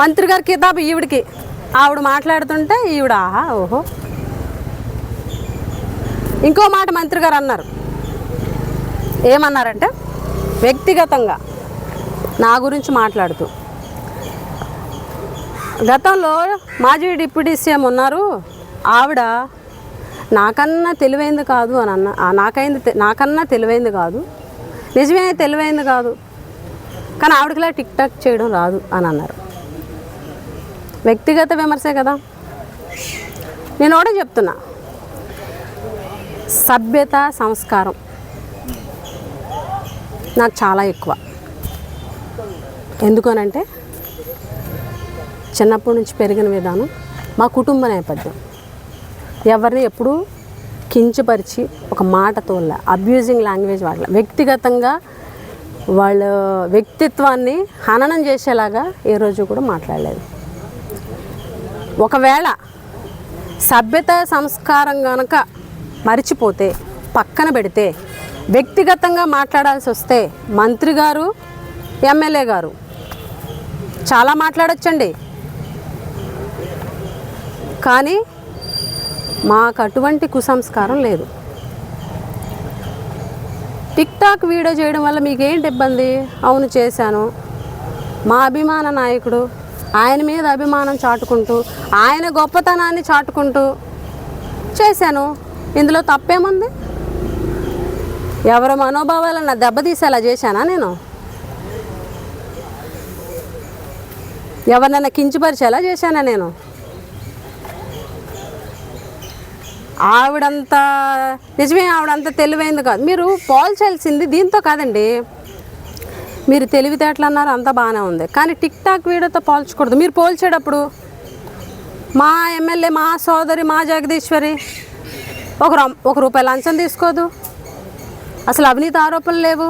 మంత్రి గారి కితాబు ఈవిడికి. ఆవిడ మాట్లాడుతుంటే ఈవిడ ఆహా ఓహో. ఇంకో మాట మంత్రి గారు అన్నారు. ఏమన్నారంటే వ్యక్తిగతంగా నా గురించి మాట్లాడుతూ, గతంలో మాజీ డిప్యూటీ సీఎం ఉన్నారు, ఆవిడ నాకన్నా తెలివైంది కాదు అని నాకన్నా తెలివైంది కాదు, నిజమే తెలివైంది కాదు, కానీ ఆవిడకిలా టిక్ టాక్ చేయడం రాదు అని అన్నారు. వ్యక్తిగత విమర్శే కదా. నేను కూడా చెప్తున్నా, సభ్యత సంస్కారం నాకు చాలా ఎక్కువ. ఎందుకనంటే చిన్నప్పటి నుంచి పెరిగిన విధానం, మా కుటుంబ నేపథ్యం, ఎవరిని ఎప్పుడూ కించపరిచి ఒక మాటతో అబ్యూజింగ్ లాంగ్వేజ్ వాడలే. వ్యక్తిగతంగా వాళ్ళ వ్యక్తిత్వాన్ని హననం చేసేలాగా ఏ రోజు కూడా మాట్లాడలేదు. ఒకవేళ సభ్యత సంస్కారం కనుక మరిచిపోతే పక్కన పెడితే వ్యక్తిగతంగా మాట్లాడాల్సి వస్తే మంత్రి గారు, ఎమ్మెల్యే గారు చాలా మాట్లాడొచ్చండి, కానీ మాకు అటువంటి కుసంస్కారం లేదు. టిక్ టాక్ వీడియో చేయడం వల్ల మీకేంటి ఇబ్బంది? అవును చేశాను, మా అభిమాన నాయకుడు, ఆయన మీద అభిమానం చాటుకుంటూ, ఆయన గొప్పతనాన్ని చాటుకుంటూ చేశాను, ఇందులో తప్పేముంది? ఎవరి మనోభావాలను దెబ్బతీసేలా చేశానా నేను? ఎవరినైనా కించపరిచేలా చేశానా నేను? ఆవిడంతా నిజమే, ఆవిడంతా తెలివైంది కాదు. మీరు పోల్చాల్సింది దీంతో కాదండి. మీరు తెలివితేటలు అన్నారు, అంతా బాగానే ఉంది, కానీ టిక్ టాక్ వీడియోతో పోల్చకూడదు. మీరు పోల్చేటప్పుడు మా ఎమ్మెల్యే, మా సోదరి, మా జగదీశ్వరి ఒక రూపాయి లంచం తీసుకోదు, అసలు అవినీతి ఆరోపణలు లేవు,